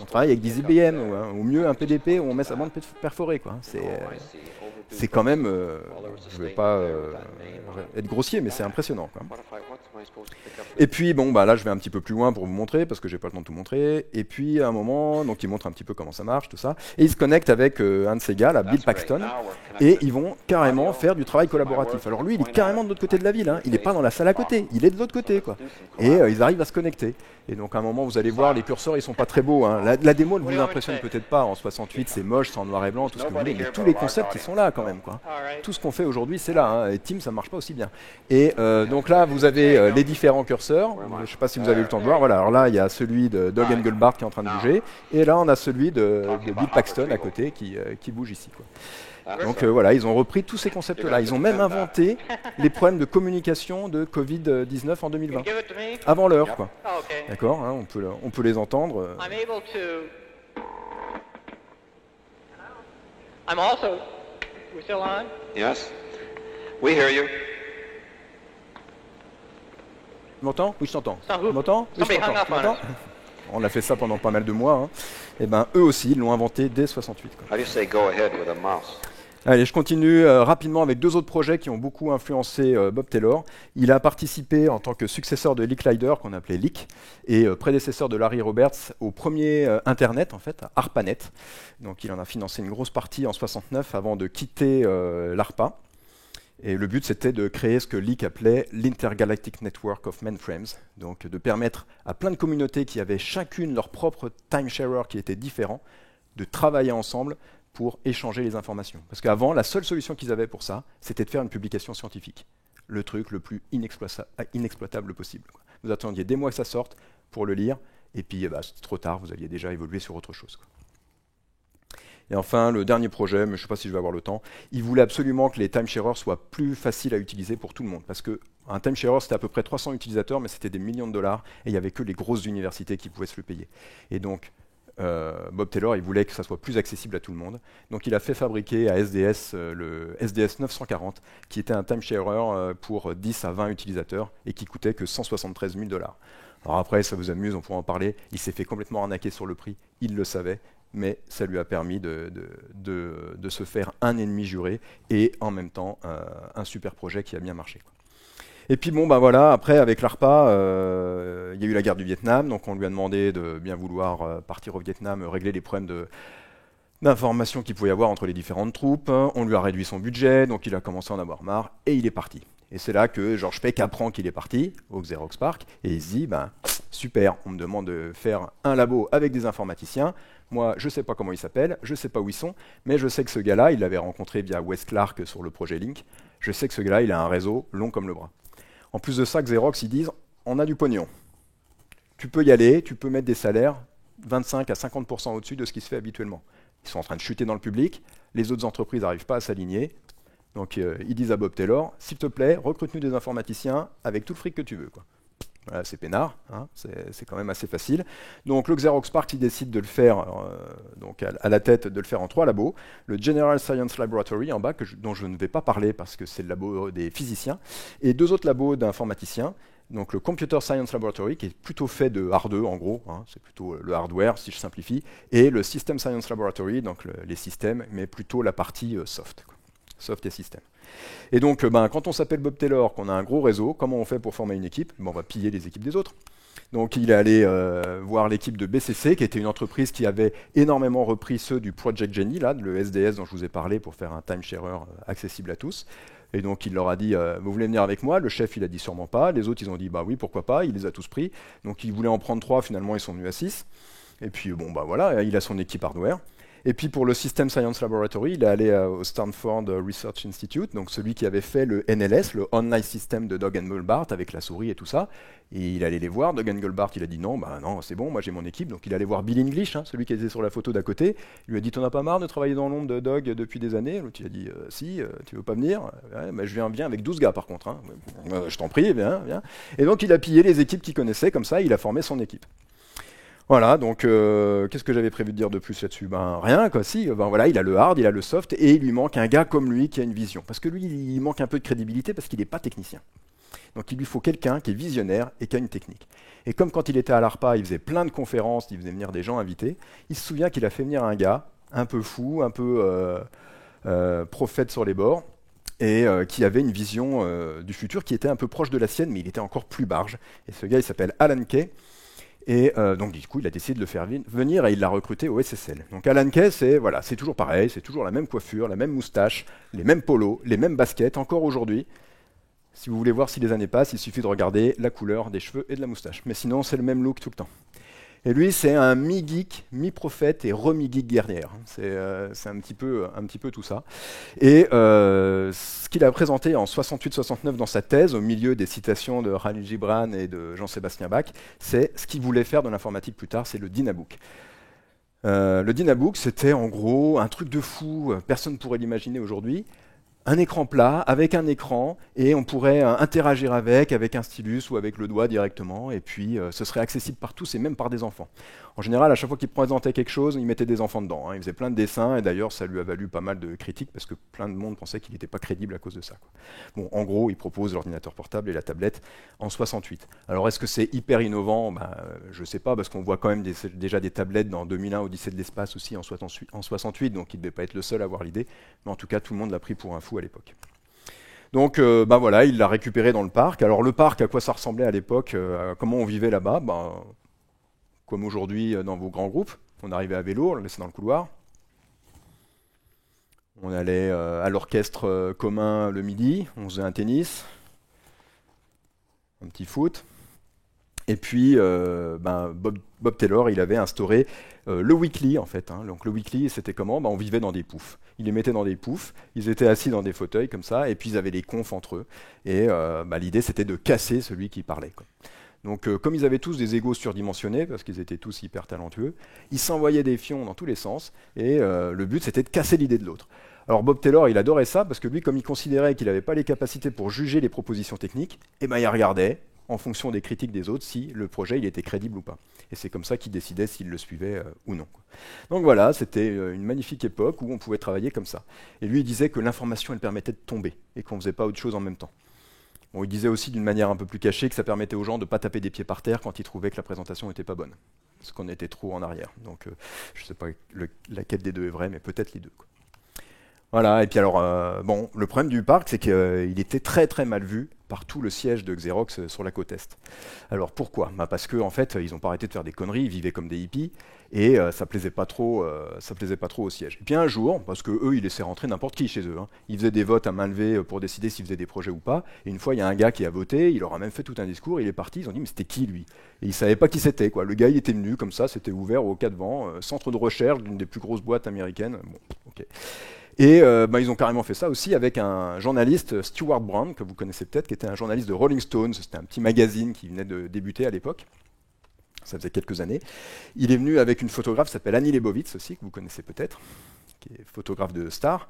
On travaille avec des IBM, ou mieux un PDP où on met sa bande perforée, quoi. C'est quand même, je ne vais pas être grossier, mais c'est impressionnant, quoi. Et puis, bon, là, je vais un petit peu plus loin pour vous montrer, parce que j'ai pas le temps de tout montrer. Et puis, à un moment, donc, il montre un petit peu comment ça marche, tout ça. Et il se connecte avec un de ses gars, là, Bill Paxton, et ils vont carrément faire du travail collaboratif. Alors lui, il est carrément de l'autre côté de la ville, hein. Il n'est pas dans la salle à côté, il est de l'autre côté, quoi. Et ils arrivent à se connecter. Et donc, à un moment, vous allez voir, les curseurs, ils sont pas très beaux, hein. La démo ne vous impressionne peut-être pas. En 68, c'est moche, c'est en noir et blanc, tout ce que vous voulez, mais tous les concepts, ils sont là, quand même, quoi. Tout ce qu'on fait aujourd'hui, c'est là, hein. Et Teams, ça marche pas aussi bien. Et donc là, vous avez les différents curseurs. Je ne sais pas si vous avez eu le temps de voir. Voilà, alors là, il y a celui de Doug Engelbart qui est en train de bouger. Et là, on a celui de Bill Paxton à côté qui bouge ici, quoi. Donc voilà, ils ont repris tous ces concepts-là. Ils ont même inventé les problèmes de communication de Covid-19 en 2020. Avant l'heure, quoi. D'accord, hein, on peut les entendre. I'm also. We're still on? Yes. We hear you. Tu m'entends? Oui, je t'entends. Tu m'entends? Oui, je t'entends. On a fait ça pendant pas mal de mois. Hein. Et ben, eux aussi, ils l'ont inventé dès 68. Quoi. How do you say go ahead with a mouse? Allez, je continue rapidement avec deux autres projets qui ont beaucoup influencé Bob Taylor. Il a participé en tant que successeur de Leak Lider, qu'on appelait Leak, et prédécesseur de Larry Roberts au premier Internet, en fait, ARPANET. Donc il en a financé une grosse partie en 69 avant de quitter l'ARPA. Et le but, c'était de créer ce que Leak appelait l'Intergalactic Network of Mainframes, donc de permettre à plein de communautés qui avaient chacune leur propre timesharer qui était différent, de travailler ensemble pour échanger les informations. Parce qu'avant, la seule solution qu'ils avaient pour ça, c'était de faire une publication scientifique. Le truc le plus inexploitable possible. Quoi. Vous attendiez des mois que ça sorte pour le lire, et puis c'était trop tard, vous aviez déjà évolué sur autre chose. Quoi. Et enfin, le dernier projet, mais je ne sais pas si je vais avoir le temps, il voulait absolument que les timesharers soient plus faciles à utiliser pour tout le monde. Parce qu'un timesharer, c'était à peu près 300 utilisateurs, mais c'était des millions de dollars, et il n'y avait que les grosses universités qui pouvaient se le payer. Et donc, Bob Taylor, il voulait que ça soit plus accessible à tout le monde. Donc il a fait fabriquer à SDS le SDS 940, qui était un timesharer pour 10 à 20 utilisateurs et qui coûtait que 173 000 dollars. Alors après, ça vous amuse, on pourra en parler. Il s'est fait complètement arnaquer sur le prix, il le savait, mais ça lui a permis de se faire un ennemi juré et en même temps un super projet qui a bien marché, quoi. Et puis bon, bah voilà, après avec l'ARPA, il y a eu la guerre du Vietnam, donc on lui a demandé de bien vouloir partir au Vietnam, régler les problèmes d'information qu'il pouvait y avoir entre les différentes troupes. On lui a réduit son budget, donc il a commencé à en avoir marre, et il est parti. Et c'est là que George Peck apprend qu'il est parti au Xerox PARC, et il se dit, ben super, on me demande de faire un labo avec des informaticiens. Moi, je ne sais pas comment ils s'appellent, je ne sais pas où ils sont, mais je sais que ce gars-là, il l'avait rencontré via Wes Clark sur le projet Link. Je sais que ce gars-là, il a un réseau long comme le bras. En plus de ça, Xerox, ils disent, on a du pognon. Tu peux y aller, tu peux mettre des salaires 25 à 50% au-dessus de ce qui se fait habituellement. Ils sont en train de chuter dans le public, les autres entreprises n'arrivent pas à s'aligner. Donc ils disent à Bob Taylor, s'il te plaît, recrute-nous des informaticiens avec tout le fric que tu veux, quoi. Voilà, c'est peinard, hein, c'est quand même assez facile. Donc le Xerox PARC, il décide de le faire, donc à la tête, de le faire en 3 labos. Le General Science Laboratory en bas, dont je ne vais pas parler parce que c'est le labo des physiciens, et 2 autres labos d'informaticiens. Donc le Computer Science Laboratory, qui est plutôt fait de hard en gros, hein, c'est plutôt le hardware si je simplifie, et le System Science Laboratory, donc les systèmes, mais plutôt la partie soft, quoi. Soft et système. Et donc, quand on s'appelle Bob Taylor, qu'on a un gros réseau, comment on fait pour former une équipe? On va piller les équipes des autres. Donc, il est allé voir l'équipe de BCC, qui était une entreprise qui avait énormément repris ceux du Project Genie, là, le SDS dont je vous ai parlé, pour faire un timesharer accessible à tous. Et donc, il leur a dit, vous voulez venir avec moi? Le chef, il a dit sûrement pas. Les autres, ils ont dit, bah oui, pourquoi pas. Il les a tous pris. Donc, il voulait en prendre 3, finalement, ils sont venus à 6. Et puis, bon, bah voilà, il a son équipe hardware. Et puis pour le System Science Laboratory, il est allé au Stanford Research Institute, donc celui qui avait fait le NLS, le Online System de Doug Engelbart, avec la souris et tout ça. Et il allait les voir. Doug Engelbart, il a dit non, non, c'est bon, moi j'ai mon équipe. Donc il allait voir Bill English, hein, celui qui était sur la photo d'à côté. Il lui a dit, t'en as pas marre de travailler dans l'ombre de Doug depuis des années? L'autre il a dit, si, tu veux pas venir? Ouais, je viens avec 12 gars par contre, hein. Je t'en prie, viens. Et donc il a pillé les équipes qu'il connaissait, comme ça il a formé son équipe. Voilà, donc qu'est-ce que j'avais prévu de dire de plus là-dessus? Rien, quoi. Si, voilà, il a le hard, il a le soft, et il lui manque un gars comme lui qui a une vision. Parce que lui, il manque un peu de crédibilité parce qu'il n'est pas technicien. Donc il lui faut quelqu'un qui est visionnaire et qui a une technique. Et comme quand il était à l'ARPA, il faisait plein de conférences, il faisait venir des gens invités, il se souvient qu'il a fait venir un gars, un peu fou, un peu prophète sur les bords, et qui avait une vision du futur qui était un peu proche de la sienne, mais il était encore plus barge. Et ce gars, il s'appelle Alan Kay. Et donc du coup, il a décidé de le faire venir et il l'a recruté au SSL. Donc Alan Kay, c'est toujours pareil, c'est toujours la même coiffure, la même moustache, les mêmes polos, les mêmes baskets, encore aujourd'hui. Si vous voulez voir si les années passent, il suffit de regarder la couleur des cheveux et de la moustache. Mais sinon, c'est le même look tout le temps. Et lui, c'est un mi-geek, mi-prophète et remi-geek guerrière. C'est un petit peu tout ça. Et ce qu'il a présenté en 68-69 dans sa thèse, au milieu des citations de Khalil Gibran et de Jean-Sébastien Bach, c'est ce qu'il voulait faire dans l'informatique plus tard, c'est le Dynabook. Le Dynabook, c'était en gros un truc de fou, personne ne pourrait l'imaginer aujourd'hui. Un écran plat, avec un écran, et on pourrait interagir avec un stylus ou avec le doigt directement, et puis ce serait accessible par tous et même par des enfants. En général, à chaque fois qu'il présentait quelque chose, il mettait des enfants dedans, hein. Il faisait plein de dessins, et d'ailleurs ça lui a valu pas mal de critiques, parce que plein de monde pensait qu'il n'était pas crédible à cause de ça, quoi. Bon, en gros, il propose l'ordinateur portable et la tablette en 68. Alors est-ce que c'est hyper innovant? Je ne sais pas, parce qu'on voit quand même déjà des tablettes dans 2001, Odyssée de l'espace aussi en 68, donc il ne devait pas être le seul à avoir l'idée, mais en tout cas tout le monde l'a pris pour un fou à l'époque. Donc voilà, il l'a récupéré dans le parc. Alors le parc, à quoi ça ressemblait à l'époque, comment on vivait là-bas? Comme aujourd'hui dans vos grands groupes, on arrivait à vélo, on le laissait dans le couloir. On allait à l'orchestre commun le midi, on faisait un tennis, un petit foot. Et puis Bob Taylor, il avait instauré le weekly en fait, hein. Donc le weekly, c'était comment? On vivait dans des poufs. Ils les mettaient dans des poufs, ils étaient assis dans des fauteuils comme ça, et puis ils avaient les confs entre eux. Et l'idée, c'était de casser celui qui parlait, quoi. Donc comme ils avaient tous des égos surdimensionnés, parce qu'ils étaient tous hyper talentueux, ils s'envoyaient des fions dans tous les sens, et le but c'était de casser l'idée de l'autre. Alors Bob Taylor, il adorait ça, parce que lui, comme il considérait qu'il n'avait pas les capacités pour juger les propositions techniques, eh ben, il regardait, en fonction des critiques des autres, si le projet il était crédible ou pas. Et c'est comme ça qu'il décidait s'il le suivait ou non. Donc voilà, c'était une magnifique époque où on pouvait travailler comme ça. Et lui, il disait que l'information, elle permettait de tomber, et qu'on ne faisait pas autre chose en même temps. Bon, il disait aussi d'une manière un peu plus cachée que ça permettait aux gens de ne pas taper des pieds par terre quand ils trouvaient que la présentation n'était pas bonne. Parce qu'on était trop en arrière. Donc je ne sais pas laquelle des deux est vraie, mais peut-être les deux, quoi. Voilà, et puis alors, bon, le problème du parc, c'est qu'il était très très mal vu par tout le siège de Xerox sur la côte Est. Alors pourquoi? Parce qu'en fait, ils n'ont pas arrêté de faire des conneries, ils vivaient comme des hippies, et ça plaisait pas trop au siège. Et puis un jour, parce que eux, ils laissaient rentrer n'importe qui chez eux, hein, ils faisaient des votes à main levée pour décider s'ils faisaient des projets ou pas, et une fois, il y a un gars qui a voté, il leur a même fait tout un discours, il est parti, ils ont dit, mais c'était qui lui? Et ils savaient pas qui c'était, quoi. Le gars, il était venu comme ça, c'était ouvert au cas de vent, centre de recherche d'une des plus grosses boîtes américaines. Bon, ok. Et ils ont carrément fait ça aussi avec un journaliste, Stewart Brown, que vous connaissez peut-être, qui était un journaliste de Rolling Stones. C'était un petit magazine qui venait de débuter à l'époque. Ça faisait quelques années. Il est venu avec une photographe qui s'appelle Annie Leibovitz aussi, que vous connaissez peut-être, qui est photographe de stars.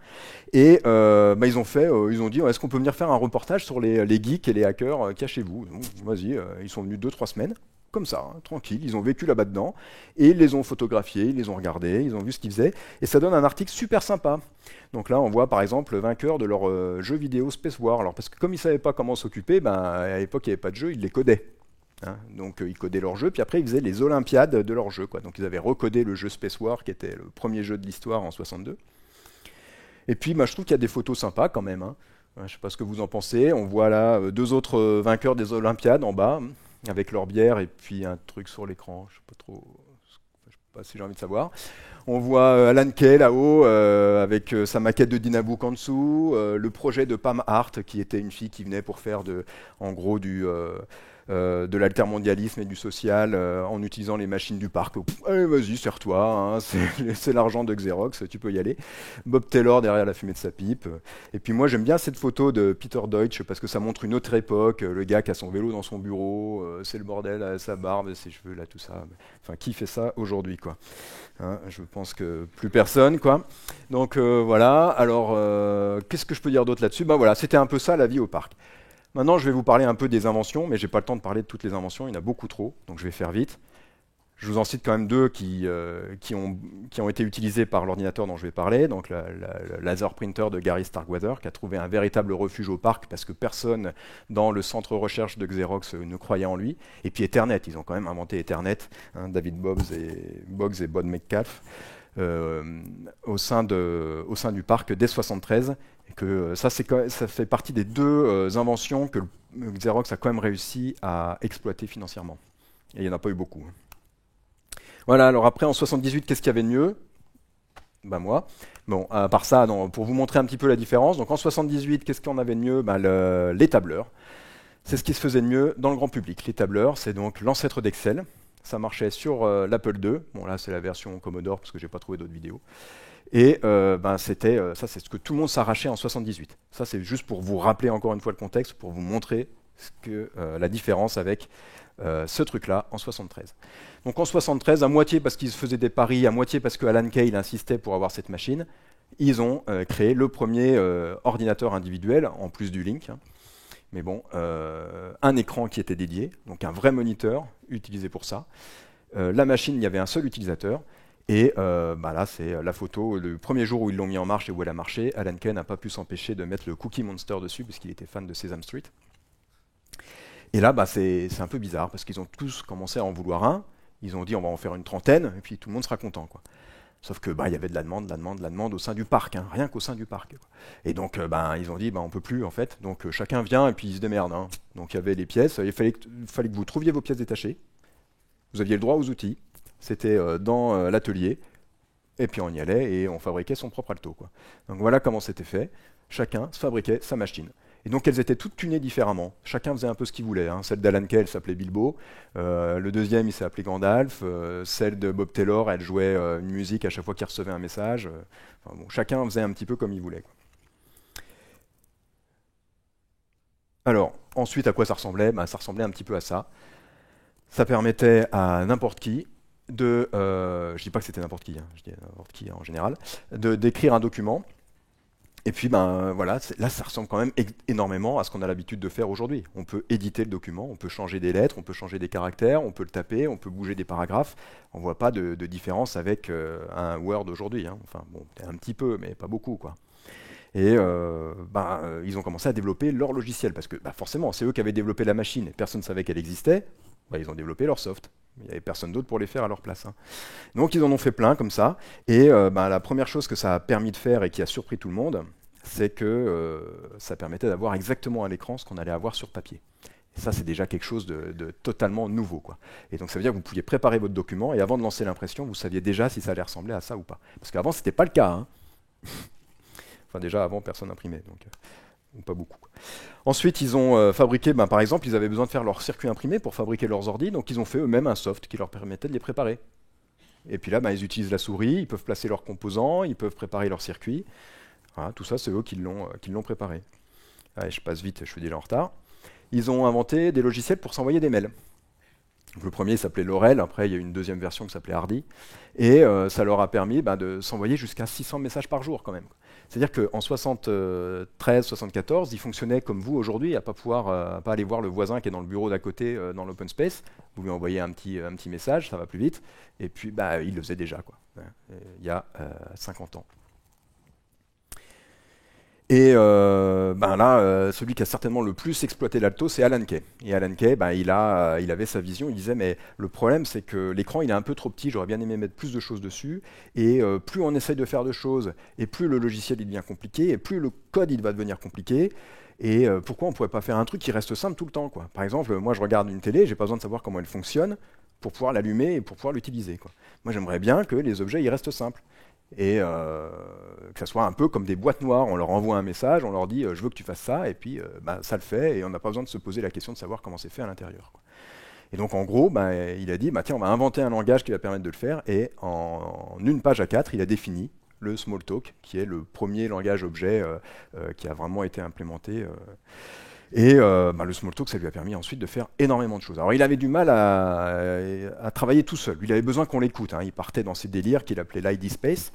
Et ils ont dit, est-ce qu'on peut venir faire un reportage sur les geeks et les hackers qu'il y a chez vous? Donc, vas-y, ils sont venus 2-3 semaines. Comme ça, hein, tranquille, ils ont vécu là-bas dedans, et ils les ont photographiés, ils les ont regardés, ils ont vu ce qu'ils faisaient, et ça donne un article super sympa. Donc là, on voit par exemple le vainqueur de leur jeu vidéo Space War. Alors parce que comme ils ne savaient pas comment s'occuper, à l'époque il n'y avait pas de jeu, ils les codaient. Hein. Donc ils codaient leur jeu, puis après ils faisaient les Olympiades de leur jeu, quoi. Donc ils avaient recodé le jeu Space War, qui était le premier jeu de l'histoire en 62. Et puis je trouve qu'il y a des photos sympas quand même, hein. Je ne sais pas ce que vous en pensez. On voit là deux autres vainqueurs des Olympiades en bas, avec leur bière et puis un truc sur l'écran. Je sais pas si j'ai envie de savoir. On voit Alan Kay là-haut avec sa maquette de Dynabook en dessous, le projet de Pam Hart qui était une fille qui venait pour faire en gros de l'altermondialisme et du social en utilisant les machines du parc. Allez, vas-y, serre-toi, hein, c'est l'argent de Xerox, tu peux y aller. Bob Taylor derrière la fumée de sa pipe. Et puis moi, j'aime bien cette photo de Peter Deutsch parce que ça montre une autre époque, le gars qui a son vélo dans son bureau, c'est le bordel, sa barbe, ses cheveux, là, tout ça. Enfin, qui fait ça aujourd'hui, quoi, hein, je pense que plus personne, quoi. Donc voilà, alors qu'est-ce que je peux dire d'autre là-dessus? Voilà, c'était un peu ça la vie au parc. Maintenant, je vais vous parler un peu des inventions, mais je n'ai pas le temps de parler de toutes les inventions, il y en a beaucoup trop, donc je vais faire vite. Je vous en cite quand même deux qui ont été utilisés par l'ordinateur dont je vais parler. Donc le laser printer de Gary Starkweather, qui a trouvé un véritable refuge au parc parce que personne dans le centre recherche de Xerox ne croyait en lui. Et puis Ethernet, ils ont quand même inventé Ethernet, hein, David Boggs et Bob Metcalfe, au sein du parc dès 1973. Et que ça fait partie des deux inventions que Xerox a quand même réussi à exploiter financièrement. Et il n'y en a pas eu beaucoup. Voilà, alors après en 78, qu'est-ce qu'il y avait de mieux? Moi. Bon, à part ça, pour vous montrer un petit peu la différence, donc en 78, qu'est-ce qu'on avait de mieux? Les tableurs. C'est ce qui se faisait de mieux dans le grand public. Les tableurs, c'est donc l'ancêtre d'Excel. Ça marchait sur l'Apple II. Bon, là, c'est la version Commodore, parce que je n'ai pas trouvé d'autres vidéos. Et ça, c'est ce que tout le monde s'arrachait en 78. Ça, c'est juste pour vous rappeler encore une fois le contexte, pour vous montrer la différence avec ce truc-là en 73. Donc en 73, à moitié parce qu'ils se faisaient des paris, à moitié parce que Alan Kay insistait pour avoir cette machine, ils ont créé le premier ordinateur individuel, en plus du Link. Hein. Mais bon, un écran qui était dédié, donc un vrai moniteur utilisé pour ça. La machine, il y avait un seul utilisateur. Et là, c'est la photo, le premier jour où ils l'ont mis en marche et où elle a marché. Alan Kay n'a pas pu s'empêcher de mettre le Cookie Monster dessus, puisqu'il était fan de Sesame Street. Et là, c'est un peu bizarre, parce qu'ils ont tous commencé à en vouloir un. Ils ont dit, on va en faire une trentaine, et puis tout le monde sera content, quoi. Sauf que il y avait de la demande au sein du parc, hein, rien qu'au sein du parc, quoi. Et donc, ils ont dit, on peut plus, en fait. Donc, chacun vient, et puis il se démerde. Hein. Donc, il y avait les pièces. Il fallait que vous trouviez vos pièces détachées. Vous aviez le droit aux outils. C'était dans l'atelier. Et puis, on y allait, et on fabriquait son propre alto, quoi. Donc, voilà comment c'était fait. Chacun se fabriquait sa machine. Et donc elles étaient toutes tunées différemment. Chacun faisait un peu ce qu'il voulait. Hein. Celle d'Alan Kay, elle s'appelait Bilbo. Le deuxième, il s'est appelé Gandalf. Celle de Bob Taylor, elle jouait une musique à chaque fois qu'il recevait un message. Chacun faisait un petit peu comme il voulait, quoi. Alors, ensuite, à quoi ça ressemblait? Ça ressemblait un petit peu à ça. Ça permettait à n'importe qui de, je dis pas que c'était n'importe qui, hein, je dis n'importe qui en général, d'écrire un document. Et puis, ben voilà, là, ça ressemble quand même énormément à ce qu'on a l'habitude de faire aujourd'hui. On peut éditer le document, on peut changer des lettres, on peut changer des caractères, on peut le taper, on peut bouger des paragraphes. On voit pas de différence avec un Word aujourd'hui, hein. Enfin, bon, un petit peu, mais pas beaucoup, quoi. Et ils ont commencé à développer leur logiciel, parce que forcément, c'est eux qui avaient développé la machine, et personne ne savait qu'elle existait. Ils ont développé leur soft. Il n'y avait personne d'autre pour les faire à leur place, hein. Donc ils en ont fait plein comme ça. Et la première chose que ça a permis de faire et qui a surpris tout le monde, c'est que ça permettait d'avoir exactement à l'écran ce qu'on allait avoir sur papier. Et ça, c'est déjà quelque chose de totalement nouveau, quoi. Et donc ça veut dire que vous pouviez préparer votre document et avant de lancer l'impression, vous saviez déjà si ça allait ressembler à ça ou pas. Parce qu'avant, ce n'était pas le cas, hein. Enfin déjà, avant, personne n'imprimait. Donc, pas beaucoup. Ensuite, ils ont fabriqué, par exemple, ils avaient besoin de faire leur circuit imprimé pour fabriquer leurs ordi, donc ils ont fait eux-mêmes un soft qui leur permettait de les préparer. Et puis là, ils utilisent la souris, ils peuvent placer leurs composants, ils peuvent préparer leur circuit. Voilà, tout ça, c'est eux qui l'ont préparé. Allez, je passe vite, je suis déjà en retard. Ils ont inventé des logiciels pour s'envoyer des mails. Donc, le premier s'appelait Laurel, après il y a eu une deuxième version qui s'appelait Hardy, et ça leur a permis de s'envoyer jusqu'à 600 messages par jour quand même. C'est-à-dire qu'en 73-74, ils fonctionnaient comme vous aujourd'hui, à pas aller voir le voisin qui est dans le bureau d'à côté dans l'open space. Vous lui envoyez un petit message, ça va plus vite, et puis il le faisait déjà, quoi, il y a 50 ans. Et celui qui a certainement le plus exploité l'alto, c'est Alan Kay. Et Alan Kay, il avait sa vision, il disait, mais le problème, c'est que l'écran, il est un peu trop petit, j'aurais bien aimé mettre plus de choses dessus, et plus on essaye de faire de choses, et plus le logiciel il devient compliqué, et plus le code il va devenir compliqué, et pourquoi on ne pourrait pas faire un truc qui reste simple tout le temps, quoi. Par exemple, moi je regarde une télé, j'ai pas besoin de savoir comment elle fonctionne pour pouvoir l'allumer et pour pouvoir l'utiliser, quoi. Moi j'aimerais bien que les objets ils restent simples. Et que ça soit un peu comme des boîtes noires, on leur envoie un message, on leur dit je veux que tu fasses ça, et puis ça le fait, et on n'a pas besoin de se poser la question de savoir comment c'est fait à l'intérieur, quoi. Et donc en gros, il a dit tiens, on va inventer un langage qui va permettre de le faire, et en une page A4, il a défini le Smalltalk, qui est le premier langage objet qui a vraiment été implémenté. Et le Smalltalk, ça lui a permis ensuite de faire énormément de choses. Alors il avait du mal à travailler tout seul. Lui, il avait besoin qu'on l'écoute, hein. Il partait dans ses délires qu'il appelait l'ID Space.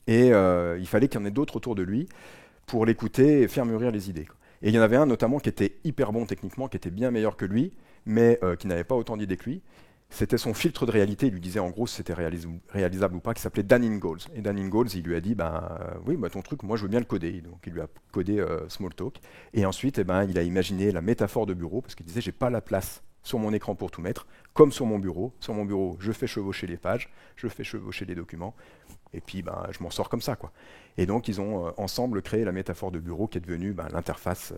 Et il fallait qu'il y en ait d'autres autour de lui pour l'écouter et faire mûrir les idées, quoi. Et il y en avait un notamment qui était hyper bon techniquement, qui était bien meilleur que lui, mais qui n'avait pas autant d'idées que lui. C'était son filtre de réalité, il lui disait en gros si c'était réalisable ou pas, qui s'appelait Dan Ingalls. Et Dan Ingalls, il lui a dit oui, ton truc, moi je veux bien le coder. Donc il lui a codé Smalltalk. Et ensuite, il a imaginé la métaphore de bureau, parce qu'il disait j'ai pas la place sur mon écran pour tout mettre, comme sur mon bureau. Sur mon bureau, je fais chevaucher les pages, je fais chevaucher les documents, et puis je m'en sors comme ça, quoi. Et donc ils ont ensemble créé la métaphore de bureau qui est devenue l'interface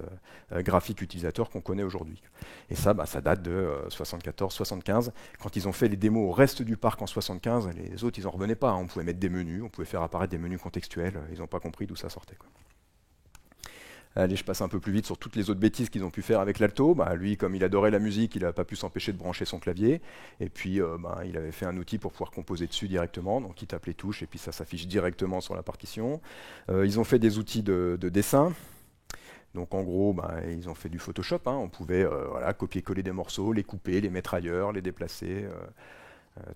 graphique utilisateur qu'on connaît aujourd'hui. Et ça, ça date de 74-75. Quand ils ont fait les démos au reste du parc en 75, les autres ils en revenaient pas, hein. On pouvait mettre des menus, on pouvait faire apparaître des menus contextuels, ils n'ont pas compris d'où ça sortait, quoi. Allez, je passe un peu plus vite sur toutes les autres bêtises qu'ils ont pu faire avec l'alto. Lui, comme il adorait la musique, il n'a pas pu s'empêcher de brancher son clavier. Et puis, il avait fait un outil pour pouvoir composer dessus directement. Donc, il tape les touches et puis ça s'affiche directement sur la partition. Ils ont fait des outils de dessin. Donc, en gros, ils ont fait du Photoshop, hein. On pouvait copier-coller des morceaux, les couper, les mettre ailleurs, les déplacer.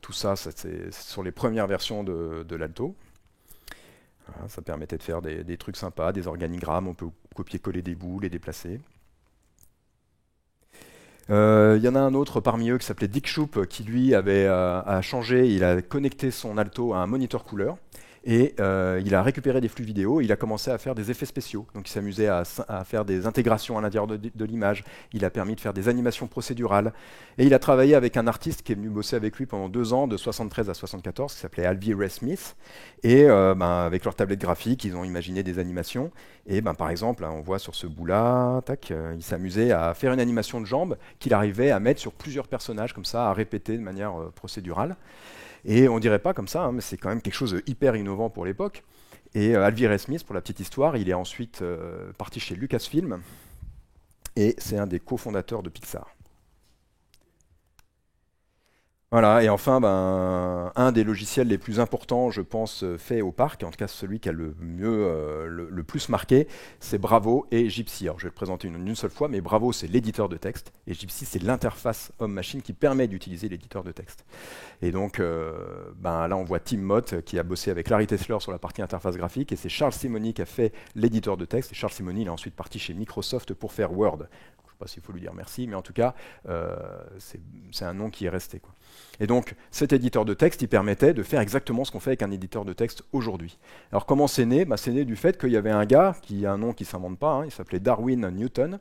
Tout ça, c'est sur les premières versions de l'alto. Voilà, ça permettait de faire des trucs sympas, des organigrammes, on peut copier-coller des bouts, les déplacer. Il y en a un autre parmi eux qui s'appelait Dick Shoop, qui lui a changé, il a connecté son alto à un moniteur couleur, et il a récupéré des flux vidéo, et il a commencé à faire des effets spéciaux. Donc il s'amusait à faire des intégrations à l'intérieur de l'image, il a permis de faire des animations procédurales, et il a travaillé avec un artiste qui est venu bosser avec lui pendant 2 ans, de 73 à 74, qui s'appelait Alvy Ray Smith, et avec leur tablette graphique, ils ont imaginé des animations, et par exemple, on voit sur ce bout-là, il s'amusait à faire une animation de jambes qu'il arrivait à mettre sur plusieurs personnages, comme ça, à répéter de manière procédurale. Et on dirait pas comme ça, hein, mais c'est quand même quelque chose de hyper innovant pour l'époque. Et Alvy Ray Smith, pour la petite histoire, il est ensuite parti chez Lucasfilm, et c'est un des cofondateurs de Pixar. Voilà, et enfin, un des logiciels les plus importants, je pense, fait au parc, en tout cas celui qui a le mieux, le plus marqué, c'est Bravo et Gypsy. Alors je vais le présenter une seule fois, mais Bravo c'est l'éditeur de texte, et Gypsy c'est l'interface homme-machine qui permet d'utiliser l'éditeur de texte. Et donc là on voit Tim Mott qui a bossé avec Larry Tesler sur la partie interface graphique, et c'est Charles Simonyi qui a fait l'éditeur de texte, et Charles Simonyi il est ensuite parti chez Microsoft pour faire Word. Je ne sais pas s'il faut lui dire merci, mais en tout cas, c'est un nom qui est resté, quoi. Et donc, cet éditeur de texte, il permettait de faire exactement ce qu'on fait avec un éditeur de texte aujourd'hui. Alors, comment c'est né? C'est né du fait qu'il y avait un gars, qui a un nom qui ne s'invente pas, il s'appelait Darwin Newton,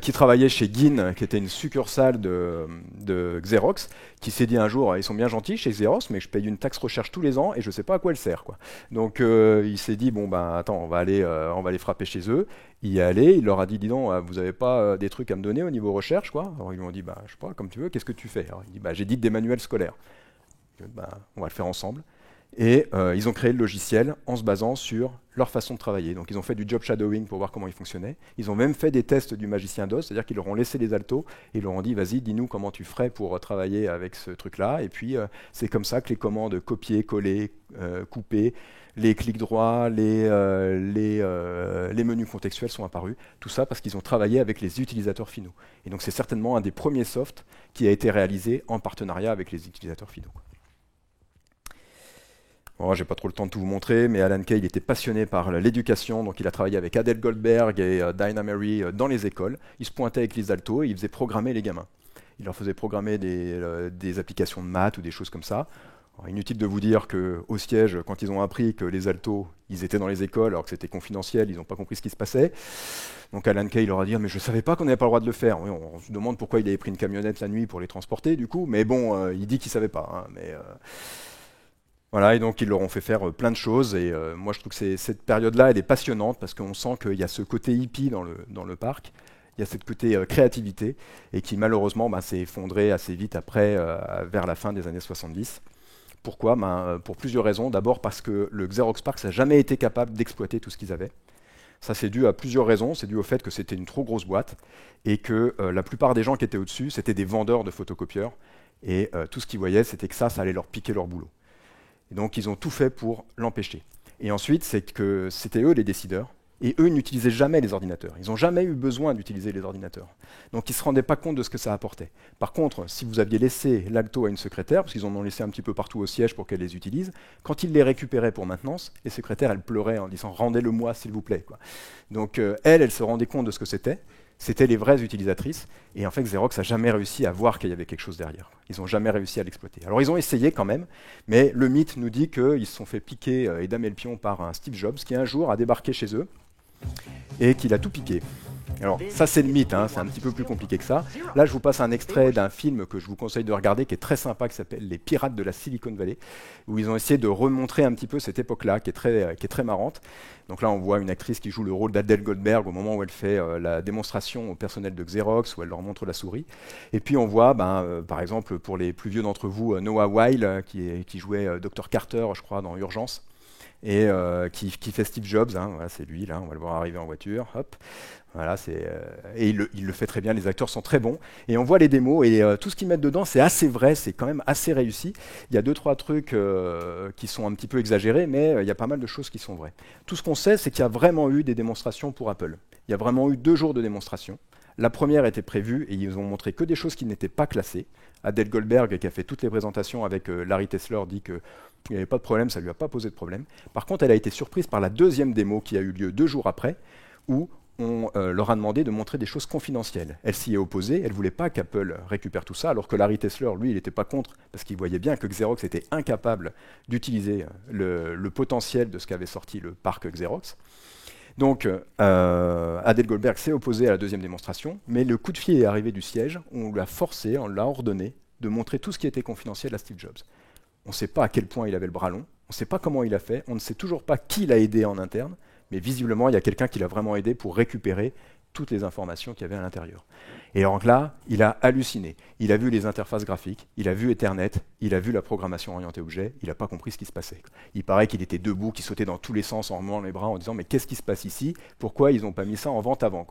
qui travaillait chez Gin, qui était une succursale de Xerox, qui s'est dit un jour, ils sont bien gentils chez Xerox, mais je paye une taxe recherche tous les ans et je ne sais pas à quoi elle sert, quoi. Donc il s'est dit, attends, on va aller frapper chez eux. Il est allé, il leur a dit, dis donc, vous n'avez pas des trucs à me donner au niveau recherche, quoi? Alors ils lui ont dit, je sais pas, comme tu veux, qu'est-ce que tu fais? Alors il dit, j'édite des manuels scolaires. On va le faire ensemble. Et ils ont créé le logiciel en se basant sur leur façon de travailler. Donc ils ont fait du job shadowing pour voir comment il fonctionnait. Ils ont même fait des tests du magicien d'Oz, c'est-à-dire qu'ils leur ont laissé les altos et ils leur ont dit vas-y, dis-nous comment tu ferais pour travailler avec ce truc-là. Et puis c'est comme ça que les commandes copier, coller, couper, les clics droits, les menus contextuels sont apparus. Tout ça parce qu'ils ont travaillé avec les utilisateurs finaux. Et donc c'est certainement un des premiers softs qui a été réalisé en partenariat avec les utilisateurs finaux. Bon, j'ai pas trop le temps de tout vous montrer, mais Alan Kay il était passionné par l'éducation, donc il a travaillé avec Adele Goldberg et Dinah Mary dans les écoles. Il se pointait avec les altos et il faisait programmer les gamins. Il leur faisait programmer des applications de maths ou des choses comme ça. Alors, inutile de vous dire qu'au siège, quand ils ont appris que les altos, ils étaient dans les écoles alors que c'était confidentiel, ils n'ont pas compris ce qui se passait. Donc Alan Kay leur a dit « mais je ne savais pas qu'on n'avait pas le droit de le faire ». Oui, on se demande pourquoi il avait pris une camionnette la nuit pour les transporter du coup, mais bon, il dit qu'il ne savait pas. Voilà, et donc ils leur ont fait faire plein de choses, et moi je trouve que cette période-là, elle est passionnante, parce qu'on sent qu'il y a ce côté hippie dans le parc, il y a ce côté créativité, et qui malheureusement s'est effondré assez vite après, vers la fin des années 70. Pourquoi? Pour plusieurs raisons. D'abord parce que le Xerox PARC n'a jamais été capable d'exploiter tout ce qu'ils avaient. Ça c'est dû à plusieurs raisons, c'est dû au fait que c'était une trop grosse boîte, et que la plupart des gens qui étaient au-dessus, c'était des vendeurs de photocopieurs, et tout ce qu'ils voyaient, c'était que ça allait leur piquer leur boulot. Et donc ils ont tout fait pour l'empêcher. Et ensuite, c'est que c'était eux les décideurs, et eux n'utilisaient jamais les ordinateurs. Ils n'ont jamais eu besoin d'utiliser les ordinateurs. Donc ils ne se rendaient pas compte de ce que ça apportait. Par contre, si vous aviez laissé l'alto à une secrétaire, parce qu'ils en ont laissé un petit peu partout au siège pour qu'elle les utilise, quand ils les récupéraient pour maintenance, les secrétaires, elles pleuraient en disant « rendez-le-moi s'il vous plaît ». Quoi. Donc elles se rendaient compte de ce que c'était. C'était les vraies utilisatrices, et en fait Xerox n'a jamais réussi à voir qu'il y avait quelque chose derrière. Ils n'ont jamais réussi à l'exploiter. Alors ils ont essayé quand même, mais le mythe nous dit qu'ils se sont fait piquer et damer le pion par un Steve Jobs qui un jour a débarqué chez eux et qu'il a tout piqué. Alors ça c'est le mythe, c'est un petit peu plus compliqué que ça. Là je vous passe un extrait d'un film que je vous conseille de regarder qui est très sympa, qui s'appelle Les Pirates de la Silicon Valley, où ils ont essayé de remontrer un petit peu cette époque-là, qui est très marrante. Donc là on voit une actrice qui joue le rôle d'Adele Goldberg au moment où elle fait la démonstration au personnel de Xerox, où elle leur montre la souris. Et puis on voit, par exemple pour les plus vieux d'entre vous, Noah Weil, qui jouait Dr Carter, je crois, dans Urgence, et qui fait Steve Jobs, voilà, c'est lui, là, on va le voir arriver en voiture, hop. Voilà, et il le fait très bien, les acteurs sont très bons. Et on voit les démos, et tout ce qu'ils mettent dedans, c'est assez vrai, c'est quand même assez réussi. Il y a 2-3 trucs qui sont un petit peu exagérés, mais il y a pas mal de choses qui sont vraies. Tout ce qu'on sait, c'est qu'il y a vraiment eu des démonstrations pour Apple. Il y a vraiment eu 2 jours de démonstration. La première était prévue, et ils ont montré que des choses qui n'étaient pas classées. Adele Goldberg, qui a fait toutes les présentations avec Larry Tesler, dit qu'il n'y avait pas de problème, ça ne lui a pas posé de problème. Par contre, elle a été surprise par la deuxième démo qui a eu lieu 2 jours après, où on leur a demandé de montrer des choses confidentielles. Elle s'y est opposée, elle ne voulait pas qu'Apple récupère tout ça, alors que Larry Tesler, lui, il n'était pas contre, parce qu'il voyait bien que Xerox était incapable d'utiliser le potentiel de ce qu'avait sorti le parc Xerox. Donc, Adele Goldberg s'est opposée à la deuxième démonstration, mais le coup de fil est arrivé du siège, on l'a forcé, on l'a ordonné de montrer tout ce qui était confidentiel à Steve Jobs. On ne sait pas à quel point il avait le bras long, on ne sait pas comment il a fait, on ne sait toujours pas qui l'a aidé en interne, mais visiblement, il y a quelqu'un qui l'a vraiment aidé pour récupérer toutes les informations qu'il y avait à l'intérieur. Et donc là, il a halluciné. Il a vu les interfaces graphiques, il a vu Ethernet, il a vu la programmation orientée objet, il n'a pas compris ce qui se passait. Il paraît qu'il était debout, qu'il sautait dans tous les sens en remuant les bras en disant « mais qu'est-ce qui se passe ici? Pourquoi ils n'ont pas mis ça en vente avant ?»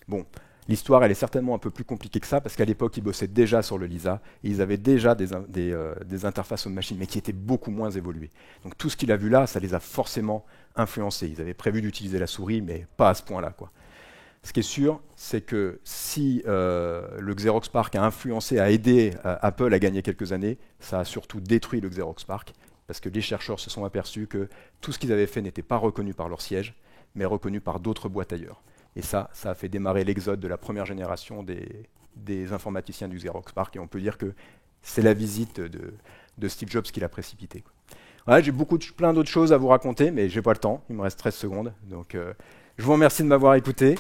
Bon, L'histoire, elle est certainement un peu plus compliquée que ça, parce qu'à l'époque, ils bossaient déjà sur le Lisa, et ils avaient déjà des interfaces homme-machine, mais qui étaient beaucoup moins évoluées. Donc tout ce qu'il a vu là, ça les a forcément influencés. Ils avaient prévu d'utiliser la souris, mais pas à ce point-là, quoi. Ce qui est sûr, c'est que si le Xerox PARC a influencé, a aidé Apple à gagner quelques années, ça a surtout détruit le Xerox PARC, parce que les chercheurs se sont aperçus que tout ce qu'ils avaient fait n'était pas reconnu par leur siège, mais reconnu par d'autres boîtes ailleurs. Et ça a fait démarrer l'exode de la première génération des informaticiens du Xerox PARC. Et on peut dire que c'est la visite de Steve Jobs qui l'a précipité, quoi. Voilà, j'ai plein d'autres choses à vous raconter, mais j'ai pas le temps. Il me reste 13 secondes. Donc, je vous remercie de m'avoir écouté.